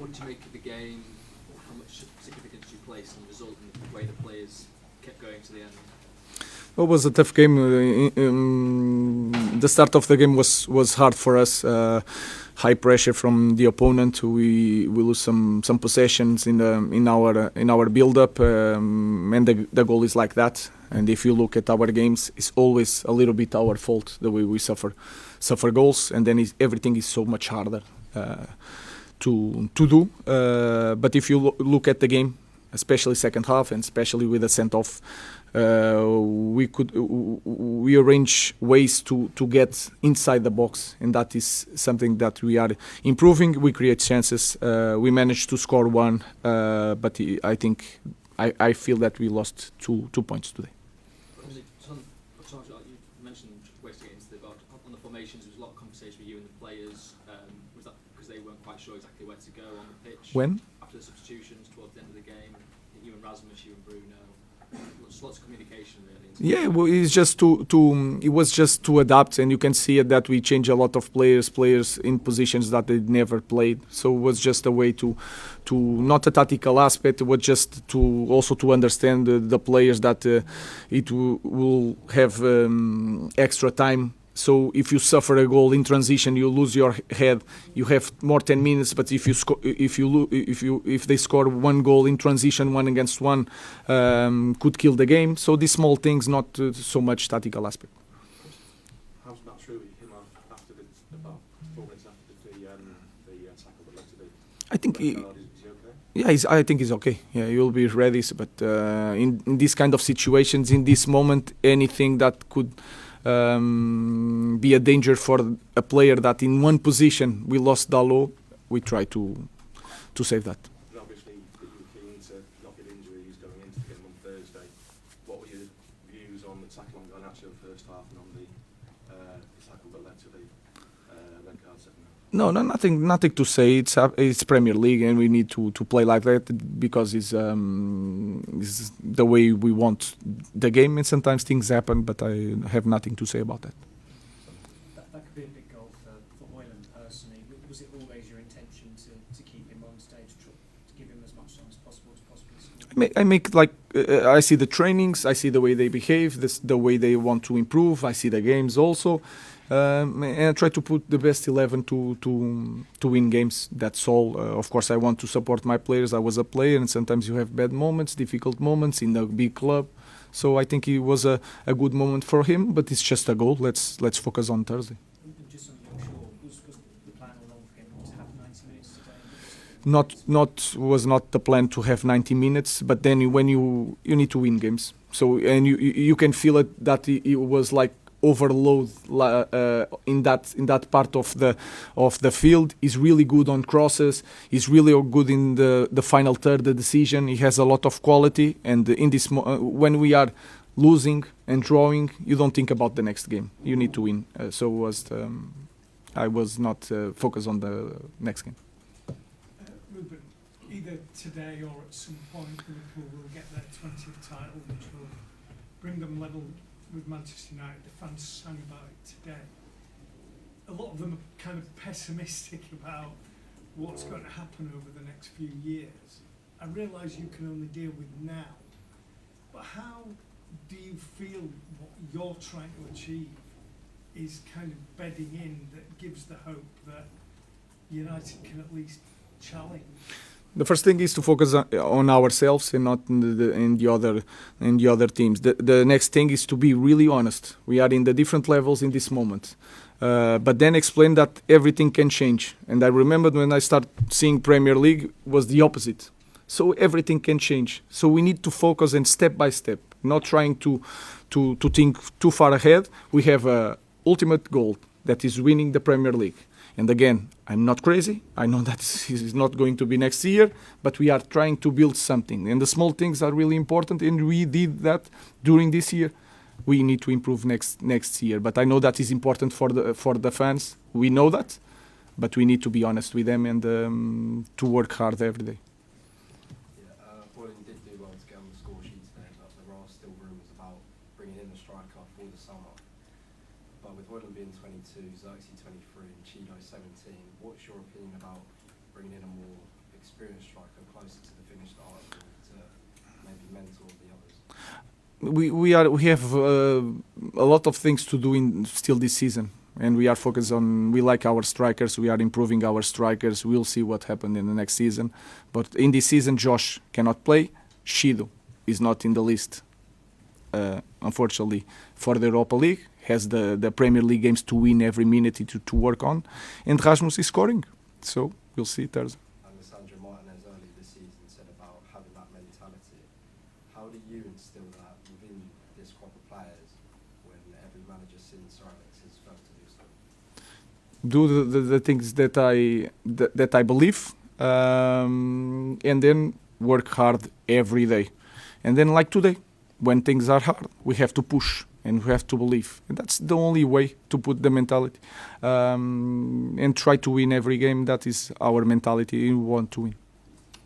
What did you make of the game? How much significance did you place in the result and the way the players kept going to the end? It was a tough game. The start of the game was hard for us. High pressure from the opponent. We lose some possessions in our build up, and the goal is like that. And if you look at our games, it's always a little bit our fault the way we suffer goals, and then everything is so much harder to do. But if you look at the game, especially second half, and especially with the sent off, we arrange ways to get inside the box, and that is something that we are improving. We create chances. We managed to score one, but I feel that we lost two points today. You mentioned ways to get into the box. On the formations, there was a lot of conversation with you and the players. Was that because they weren't quite sure exactly where to go on the pitch? When? After the substitutions towards the end of the game, you and Rasmus, you and Bruno. Lots of communication, really. Yeah, well, it was just to adapt, and you can see that we change a lot of players in positions that they never played. So it was just a way to not a tactical aspect, it was just to also to understand the players that it will have extra time. So if you suffer a goal in transition, you lose your head. You have more 10 minutes. But if they score one goal in transition, 1-against-1, could kill the game. So these small things, not so much tactical aspect. How's Matt Truey came on after about 4 minutes after the tackle that led to the? I think. Is he okay? Yeah, I think he's okay. Yeah, he will be ready. But in this kind of situations, in this moment, anything that could be a danger for a player that in one position we lost Dalot, we try to save that. And obviously, you were keen to not get injuries going into the game on Thursday. What were your views on the tackle on Garnacho in the first half and on the tackle that led to the red card second half? No, nothing to say. It's Premier League, and we need to play like that because it's the way we want the game. And sometimes things happen, but I have nothing to say about that. That could be a big goal for Hoyland personally. Was it always your intention to keep him on stage, to give him as much time as possible to possibly score? I see the trainings, I see the way they behave, the way they want to improve. I see the games also. And I try to put the best 11 to win games. That's all. Of course, I want to support my players. I was a player, and sometimes you have bad moments, difficult moments in a big club. So I think it was a good moment for him, but it's just a goal. Let's focus on Thursday. And just on your shore, was the plan all along for him to have 90 minutes today? Was not the plan to have 90 minutes, but then when you need to win games. So and you can feel it that it was like overload in that part of the field. He's really good on crosses. He's really good in the final third, the decision. He has a lot of quality, and in this when we are losing and drawing, you don't think about the next game. You need to win. I was not focused on the next game. Ruben, either today or at some point, Liverpool will get their 20th title, which will bring them level with Manchester United. The fans sang about it today. A lot of them are kind of pessimistic about what's going to happen over the next few years. I realise you can only deal with now, but how do you feel what you're trying to achieve is kind of bedding in that gives the hope that United can at least challenge? The first thing is to focus on ourselves and not in the other teams. The next thing is to be really honest. We are in the different levels in this moment, but then explain that everything can change. And I remember when I started seeing Premier League was the opposite. So everything can change. So we need to focus and step by step, not trying to think too far ahead. We have a ultimate goal that is winning the Premier League. And again, I'm not crazy. I know that it's not going to be next year, but we are trying to build something. And the small things are really important, and we did that during this year. We need to improve next year. But I know that is important for the fans. We know that, but we need to be honest with them and to work hard every day. Boylan did do well to get on the score sheet today, but there are still rumours about bringing in a striker for the summer. But with Boylan being 22, Xerxes 23 and Chido 17, what's your opinion about bringing in a more experienced striker closer to the finished article to maybe mentor the others? We have a lot of things to do in still this season, and we are focused on. We like our strikers. We are improving our strikers. We'll see what happens in the next season. But in this season, Josh cannot play. Shido is not in the list, unfortunately, for the Europa League. Has the Premier League games to win every minute to work on, and Rasmus is scoring. So we'll see Thursday. Alessandro Martinez early this season said about having that mentality. How do you instill that within this crop of players when every manager since Sir Alex has failed to do so? Do the things that I believe, and then work hard every day. And then, like today, when things are hard, we have to push and we have to believe. And that's the only way to put the mentality, and try to win every game. That is our mentality. We want to win.